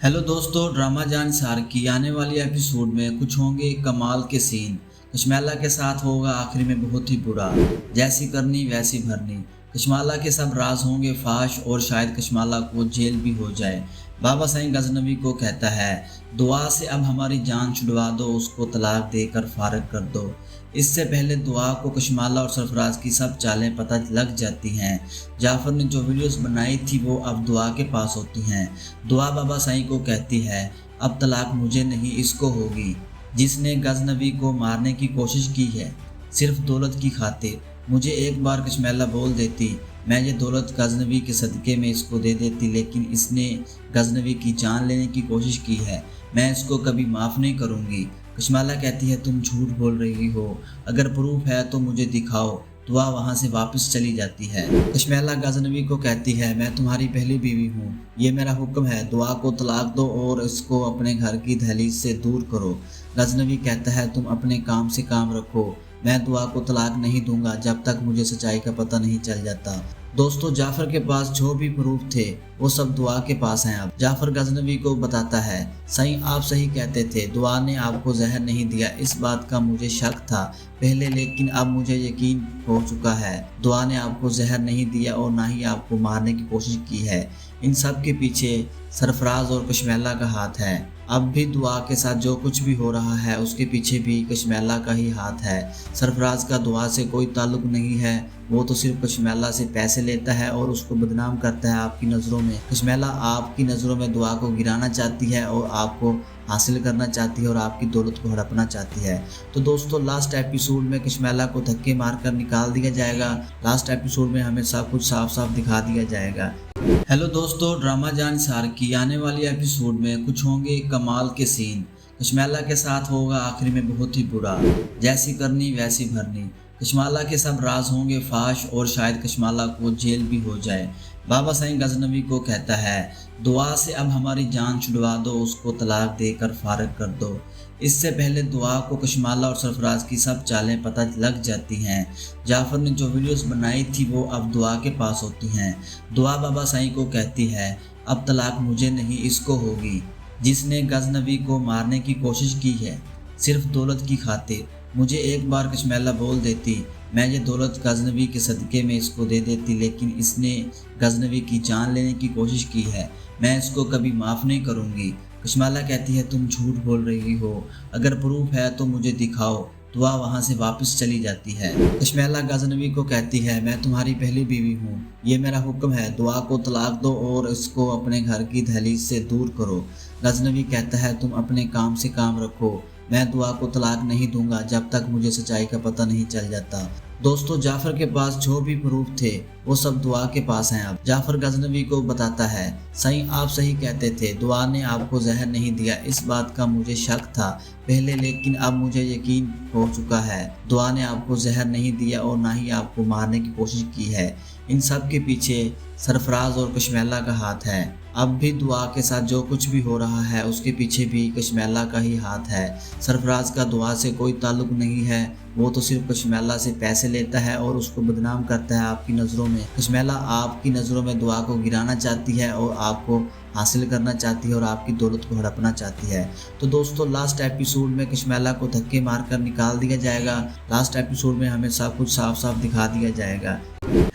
हेलो दोस्तों, ड्रामा जान सार की आने वाली एपिसोड में कुछ होंगे कमाल के सीन। कशमेला के साथ होगा आखिर में बहुत ही बुरा, जैसी करनी वैसी भरनी। कशमेला के सब राज होंगे फाश और शायद कशमेला को जेल भी हो जाए। बाबा साईं गजनवी को कहता है, दुआ से अब हमारी जान छुड़वा दो, उसको तलाक देकर फारग कर दो। इससे पहले दुआ को कशमेला और सरफराज की सब चालें पता लग जाती हैं। जाफर ने जो वीडियोस बनाई थी वो अब दुआ के पास होती हैं। दुआ बाबा साईं को कहती है, अब तलाक मुझे नहीं इसको होगी, जिसने गजनवी को मारने की कोशिश की है सिर्फ दौलत की खातिर। मुझे एक बार कशमेला बोल देती, मैं ये दौलत गजनवी के सदक़े में इसको दे देती, लेकिन इसने गजनवी की जान लेने की कोशिश की है, मैं इसको कभी माफ़ नहीं करूँगी। कशमेला कहती है, तुम झूठ बोल रही हो, अगर प्रूफ है तो मुझे दिखाओ। दुआ वहाँ से वापस चली जाती है। कशमेला गजनवी को कहती है, मैं तुम्हारी पहली बीवी हूँ, ये मेरा हुक्म है, दुआ को तलाक दो और इसको अपने घर की दहलीज से दूर करो। गजनवी कहता है, तुम अपने काम से काम रखो, मैं दुआ को तलाक नहीं दूंगा जब तक मुझे सच्चाई का पता नहीं चल जाता। दोस्तों जाफर के पास जो भी प्रूफ थे वो सब दुआ के पास हैं। अब जाफर गजनवी को बताता है, सही आप सही कहते थे, दुआ ने आपको जहर नहीं दिया, इस बात का मुझे शक था पहले, लेकिन अब मुझे यकीन हो चुका है, दुआ ने आपको जहर नहीं दिया और ना ही आपको मारने की कोशिश की है। इन सब के पीछे सरफराज और कशमेला का हाथ है। अब भी दुआ के साथ जो कुछ भी हो रहा है उसके पीछे भी कशमेला का ही हाथ है। सरफराज का दुआ से कोई ताल्लुक नहीं है, वो तो सिर्फ कशमेला से पैसे लेता है और उसको बदनाम करता है आपकी नज़रों में। कशमेला आपकी नज़रों में दुआ को गिराना चाहती है और आपको हासिल करना चाहती है और आपकी दौलत को हड़पना चाहती है। तो दोस्तों लास्ट एपिसोड में कशमेला को धक्के मारकर निकाल दिया जाएगा। लास्ट एपिसोड में हमें सब कुछ साफ साफ दिखा दिया जाएगा। हेलो दोस्तों, ड्रामा जान सार की आने वाली एपिसोड में कुछ होंगे कमाल के सीन। कशमेला के साथ होगा आखिर में बहुत ही बुरा, जैसी करनी वैसी भरनी। कशमेला के सब राज होंगे फाश और शायद कशमेला को जेल भी हो जाए। बाबा साईं गजनवी को कहता है, दुआ से अब हमारी जान छुड़वा दो, उसको तलाक देकर फारग कर दो। इससे पहले दुआ को कशमेला और सरफराज की सब चालें पता लग जाती हैं। जाफर ने जो वीडियोस बनाई थी वो अब दुआ के पास होती हैं। दुआ बाबा साईं को कहती है, अब तलाक मुझे नहीं इसको होगी, जिसने गजनवी को मारने की कोशिश की है सिर्फ दौलत की खातिर। मुझे एक बार कशमेला बोल देती, मैं ये दौलत गजनवी के सदक़े में इसको दे देती, लेकिन इसने गजनवी की जान लेने की कोशिश की है, मैं इसको कभी माफ़ नहीं करूँगी। कशमेला कहती है, तुम झूठ बोल रही हो, अगर प्रूफ है तो मुझे दिखाओ। दुआ वहाँ से वापस चली जाती है। कशमेला गजनवी को कहती है, मैं तुम्हारी पहली बीवी हूँ, ये मेरा हुक्म है, दुआ को तलाक दो और इसको अपने घर की दहलीज से दूर करो। गजनवी कहता है, तुम अपने काम से काम रखो, मैं दुआ को तलाक नहीं दूंगा जब तक मुझे सच्चाई का पता नहीं चल जाता। दोस्तों, जाफर के पास जो भी प्रूफ थे वो सब दुआ के पास हैं। अब जाफर गजनवी को बताता है, सही आप सही कहते थे, दुआ ने आपको जहर नहीं दिया, इस बात का मुझे शक था पहले, लेकिन अब मुझे यकीन हो चुका है, दुआ ने आपको जहर नहीं दिया और ना ही आपको मारने की कोशिश की है। इन सब के पीछे सरफराज और कशमेला का हाथ है। अब भी दुआ के साथ जो कुछ भी हो रहा है उसके पीछे भी कशमेला का ही हाथ है। सरफराज का दुआ से कोई ताल्लुक नहीं है, वो तो सिर्फ कशमेला से पैसे लेता है और उसको बदनाम करता है आपकी नज़रों में। कशमेला आपकी नज़रों में दुआ को गिराना चाहती है और आपको हासिल करना चाहती है और आपकी दौलत को हड़पना चाहती है। तो दोस्तों, लास्ट एपिसोड में कशमेला को धक्के मारकर निकाल दिया जाएगा। लास्ट एपिसोड में हमें सब कुछ साफ साफ दिखा दिया जाएगा।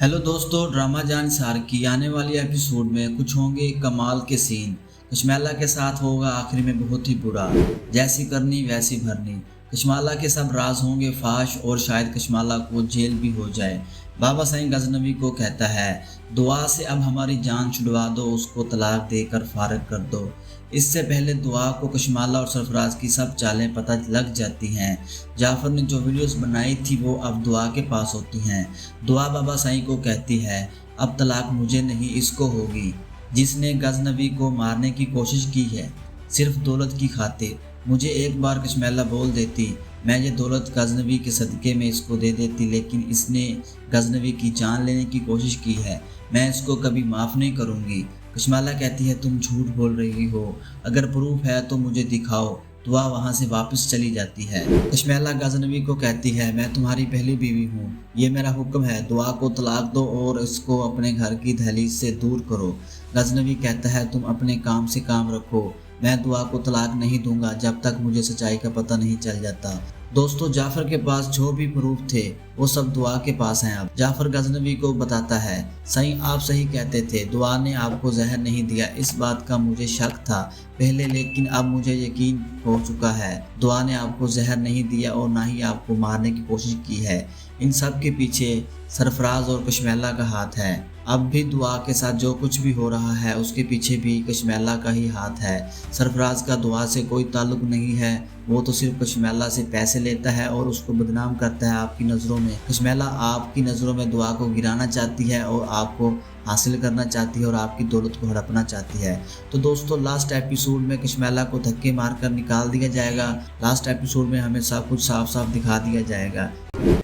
हेलो दोस्तों, ड्रामा जान सार की आने वाली एपिसोड में कुछ होंगे कमाल के सीन। कशमेला के साथ होगा आखिरी में बहुत ही बुरा, जैसी करनी वैसी भरनी। कशमेला के सब राज होंगे फाश और शायद कशमेला को जेल भी हो जाए। बाबा साईं गजनवी को कहता है, दुआ से अब हमारी जान छुड़वा दो, उसको तलाक देकर फारग कर दो। इससे पहले दुआ को कशमेला और सरफराज की सब चालें पता लग जाती हैं। जाफर ने जो वीडियोस बनाई थी वो अब दुआ के पास होती हैं। दुआ बाबा साईं को कहती है, अब तलाक मुझे नहीं इसको होगी, जिसने गजनवी को मारने की कोशिश की है सिर्फ दौलत की खातिर। मुझे एक बार कशमेला बोल देती, मैं ये दौलत गजनवी के सदक़े में इसको दे देती, लेकिन इसने गजनवी की जान लेने की कोशिश की है, मैं इसको कभी माफ़ नहीं करूँगी। कशमेला कहती है, तुम झूठ बोल रही हो, अगर प्रूफ है तो मुझे दिखाओ। दुआ वहाँ से वापस चली जाती है। कशमेला गजनवी को कहती है, मैं तुम्हारी पहली बीवी हूँ, ये मेरा हुक्म है, दुआ को तलाक दो और इसको अपने घर की दहलीज से दूर करो। गजनवी कहता है, तुम अपने काम से काम रखो, मैं दुआ को तलाक नहीं दूंगा जब तक मुझे सच्चाई का पता नहीं चल जाता। दोस्तों, जाफर के पास जो भी प्रूफ थे वो सब दुआ के पास हैं। अब जाफर गजनवी को बताता है, सही आप सही कहते थे, दुआ ने आपको जहर नहीं दिया, इस बात का मुझे शक था पहले, लेकिन अब मुझे यकीन हो चुका है, दुआ ने आपको जहर नहीं दिया और ना ही आपको मारने की कोशिश की है। इन सब के पीछे सरफराज और कशमेला का हाथ है। अब भी दुआ के साथ जो कुछ भी हो रहा है उसके पीछे भी कशमेला का ही हाथ है। सरफराज का दुआ से कोई ताल्लुक नहीं है, वो तो सिर्फ कशमेला से पैसे लेता है और उसको बदनाम करता है आपकी नज़रों में। कशमेला आपकी नज़रों में दुआ को गिराना चाहती है और आपको हासिल करना चाहती है और आपकी दौलत को हड़पना चाहती है। तो दोस्तों, लास्ट एपिसोड में कशमेला को धक्के मारकर निकाल दिया जाएगा। लास्ट एपिसोड में हमें सब कुछ साफ साफ दिखा दिया जाएगा।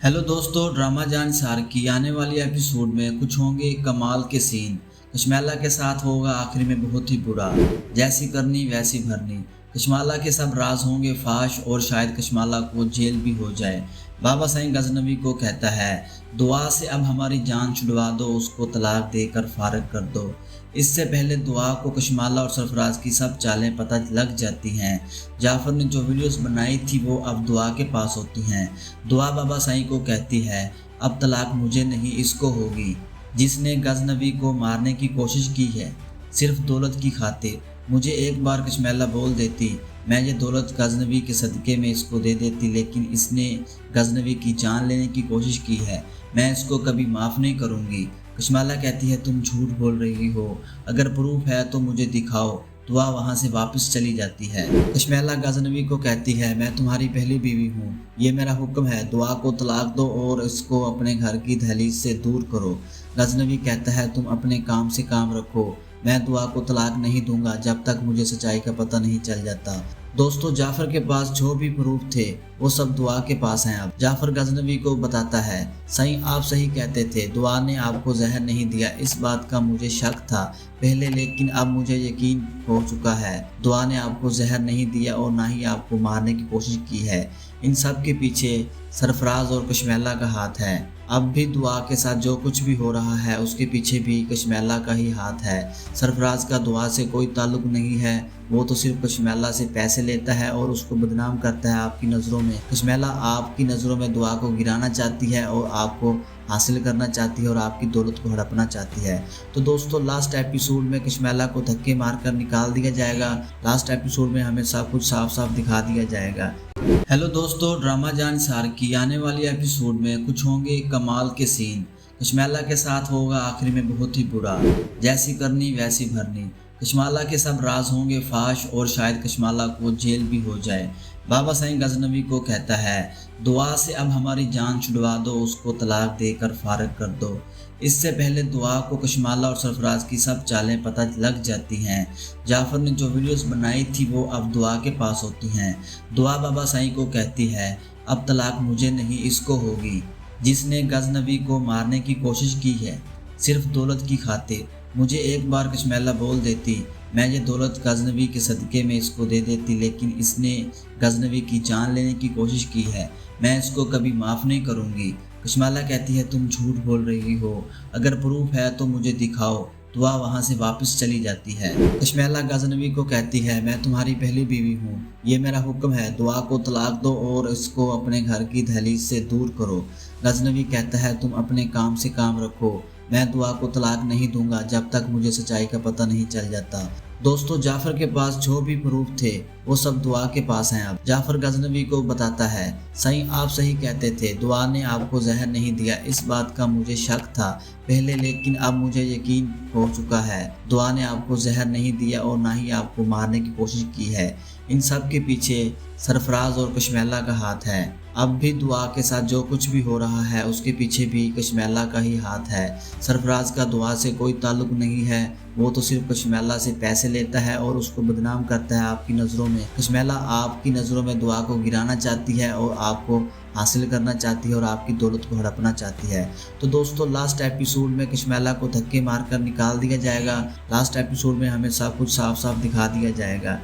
हेलो दोस्तों, ड्रामा जान सार की आने वाली एपिसोड में कुछ होंगे कमाल के सीन। कशमेला के साथ होगा आखिरी में बहुत ही बुरा, जैसी करनी वैसी भरनी। कशमेला के सब राज होंगे फाश और शायद कशमेला को जेल भी हो जाए। बाबा साईं गजनवी को कहता है, दुआ से अब हमारी जान छुड़वा दो, उसको तलाक देकर फारग कर दो। इससे पहले दुआ को कशमेला और सरफराज की सब चालें पता लग जाती हैं। जाफर ने जो वीडियोस बनाई थी वो अब दुआ के पास होती हैं। दुआ बाबा साईं को कहती है, अब तलाक मुझे नहीं इसको होगी, जिसने गजनवी को मारने की कोशिश की है सिर्फ दौलत की खातिर। मुझे एक बार कशमेला बोल देती, मैं ये दौलत गजनवी के सदक़े में इसको दे देती, लेकिन इसने गजनवी की जान लेने की कोशिश की है, मैं इसको कभी माफ़ नहीं करूँगी। कशमेला कहती है, तुम झूठ बोल रही हो, अगर प्रूफ है तो मुझे दिखाओ। दुआ वहाँ से वापस चली जाती है। कशमेला गजनवी को कहती है, मैं तुम्हारी पहली बीवी हूँ, ये मेरा हुक्म है, दुआ को तलाक दो और इसको अपने घर की दहलीज से दूर करो। गजनवी कहता है, तुम अपने काम से काम रखो, मैं दुआ को तलाक नहीं दूंगा जब तक मुझे सच्चाई का पता नहीं चल जाता। दोस्तों, जाफर के पास जो भी प्रूफ थे वो सब दुआ के पास हैं। अब जाफर गजनवी को बताता है, सही आप सही कहते थे, दुआ ने आपको जहर नहीं दिया, इस बात का मुझे शक था पहले, लेकिन अब मुझे यकीन हो चुका है, दुआ ने आपको जहर नहीं दिया और ना ही आपको मारने की कोशिश की है। इन सब के पीछे सरफराज और कशमेला का हाथ है। अब भी दुआ के साथ जो कुछ भी हो रहा है उसके पीछे भी कशमेला का ही हाथ है। सरफराज का दुआ से कोई ताल्लुक नहीं है, वो तो सिर्फ कशमेला से पैसे लेता है और उसको बदनाम करता है आपकी नज़रों में। कशमेला आपकी नज़रों में दुआ को गिराना चाहती है और आपको हासिल करना चाहती है और आपकी दौलत को हड़पना चाहती है। तो दोस्तों लास्ट एपिसोड में कशमेला को धक्के मारकर निकाल दिया जाएगा। लास्ट एपिसोड में हमें सब कुछ साफ साफ दिखा दिया जाएगा। हेलो दोस्तों, ड्रामा जान सार की आने वाली एपिसोड में कुछ होंगे कमाल के सीन। कशमेला के साथ होगा आखिर में बहुत ही बुरा, जैसी करनी वैसी भरनी। कशमेला के सब राज होंगे फाश और शायद कशमेला को जेल भी हो जाए। बाबा साईं गजनवी को कहता है, दुआ से अब हमारी जान छुड़वा दो, उसको तलाक देकर फारग कर दो। इससे पहले दुआ को कशमेला और सरफराज की सब चालें पता लग जाती हैं। जाफर ने जो वीडियोस बनाई थी वो अब दुआ के पास होती हैं। दुआ बाबा साईं को कहती है, अब तलाक मुझे नहीं इसको होगी, जिसने गजनवी को मारने की कोशिश की है सिर्फ दौलत की खातिर। मुझे एक बार कशमेला बोल देती, मैं ये दौलत गजनवी के सदक़े में इसको दे देती, लेकिन इसने गजनवी की जान लेने की कोशिश की है, मैं इसको कभी माफ़ नहीं करूँगी। कशमेला कहती है, तुम झूठ बोल रही हो, अगर प्रूफ है तो मुझे दिखाओ। दुआ वहाँ से वापस चली जाती है। कशमेला गजनवी को कहती है, मैं तुम्हारी पहली बीवी हूँ, ये मेरा हुक्म है, दुआ को तलाक दो और इसको अपने घर की दहलीज से दूर करो। गजनवी कहता है, तुम अपने काम से काम रखो, मैं दुआ को तलाक नहीं दूंगा जब तक मुझे सच्चाई का पता नहीं चल जाता। दोस्तों जाफर के पास जो भी प्रूफ थे वो सब दुआ के पास हैं। अब जाफर गजनवी को बताता है, साईं आप सही कहते थे, दुआ ने आपको जहर नहीं दिया, इस बात का मुझे शक था पहले, लेकिन अब मुझे यकीन हो चुका है, दुआ ने आपको जहर नहीं दिया और ना ही आपको मारने की कोशिश की है। इन सब के पीछे सरफराज और कशमेला का हाथ है। अब भी दुआ के साथ जो कुछ भी हो रहा है उसके पीछे भी कशमेला का ही हाथ है। सरफराज का दुआ से कोई ताल्लुक नहीं है, वो तो सिर्फ कशमेला से पैसे लेता है और उसको बदनाम करता है आपकी नज़रों में। कशमेला आपकी नज़रों में दुआ को गिराना चाहती है और आपको हासिल करना चाहती है और आपकी दौलत को हड़पना चाहती है। तो दोस्तों लास्ट एपिसोड में कशमेला को धक्के मारकर निकाल दिया जाएगा। लास्ट एपिसोड में हमें सब कुछ साफ साफ दिखा दिया जाएगा।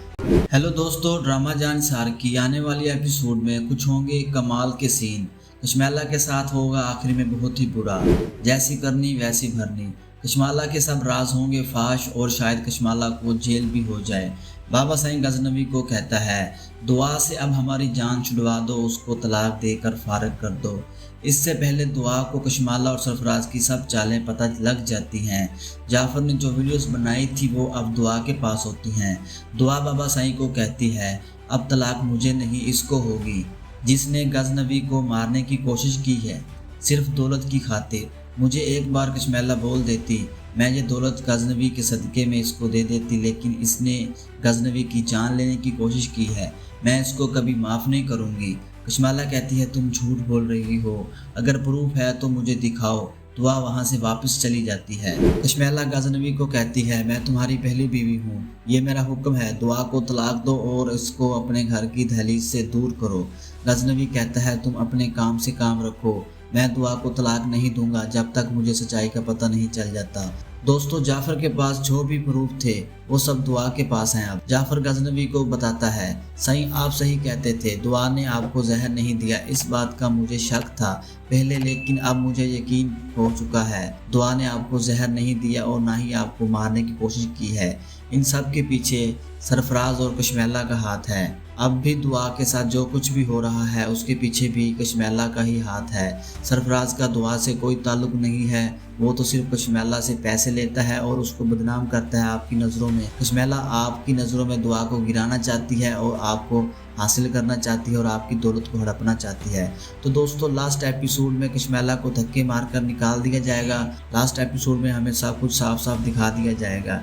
हेलो दोस्तों, ड्रामा जान सार की आने वाली एपिसोड में कुछ होंगे कमाल के सीन। कशमेला के साथ होगा आखिर में बहुत ही बुरा, जैसी करनी वैसी भरनी। कशमेला के सब राज होंगे फाश और शायद कशमेला को जेल भी हो जाए। बाबा साईं गजनवी को कहता है, दुआ से अब हमारी जान छुड़वा दो, उसको तलाक देकर फारग कर दो। इससे पहले दुआ को कशमेला और सरफराज की सब चालें पता लग जाती हैं। जाफर ने जो वीडियोस बनाई थी वो अब दुआ के पास होती हैं। दुआ बाबा साईं को कहती है, अब तलाक मुझे नहीं इसको होगी, जिसने गजनवी को मारने की कोशिश की है सिर्फ दौलत की खातिर। मुझे एक बार कशमेला बोल देती, मैं ये दौलत गजनवी के सदक़े में इसको दे देती, लेकिन इसने गजनवी की जान लेने की कोशिश की है, मैं इसको कभी माफ़ नहीं करूँगी। कशमेला कहती है, तुम झूठ बोल रही हो, अगर प्रूफ है तो मुझे दिखाओ। दुआ वहाँ से वापस चली जाती है। कशमेला गजनवी को कहती है, मैं तुम्हारी पहली बीवी हूँ, ये मेरा हुक्म है, दुआ को तलाक दो और इसको अपने घर की दहलीज से दूर करो। गजनवी कहता है, तुम अपने काम से काम रखो, मैं दुआ को तलाक नहीं दूंगा जब तक मुझे सच्चाई का पता नहीं चल जाता। दोस्तों जाफर के पास जो भी प्रूफ थे वो सब दुआ के पास हैं। अब जाफर गजनवी को बताता है, साईं आप सही कहते थे, दुआ ने आपको जहर नहीं दिया, इस बात का मुझे शक था पहले, लेकिन अब मुझे यकीन हो चुका है, दुआ ने आपको जहर नहीं दिया और ना ही आपको मारने की कोशिश की है। इन सब के पीछे सरफराज और कशमेला का हाथ है। अब भी दुआ के साथ जो कुछ भी हो रहा है उसके पीछे भी कशमेला का ही हाथ है। सरफराज का दुआ से कोई ताल्लुक नहीं है, वो तो सिर्फ कशमेला से पैसे लेता है और उसको बदनाम करता है आपकी नज़रों में। कशमेला आपकी नज़रों में दुआ को गिराना चाहती है और आपको हासिल करना चाहती है और आपकी दौलत को हड़पना चाहती है। तो दोस्तों लास्ट एपिसोड में कशमेला को धक्के मारकर निकाल दिया जाएगा। लास्ट एपिसोड में हमें सब कुछ साफ साफ दिखा दिया जाएगा।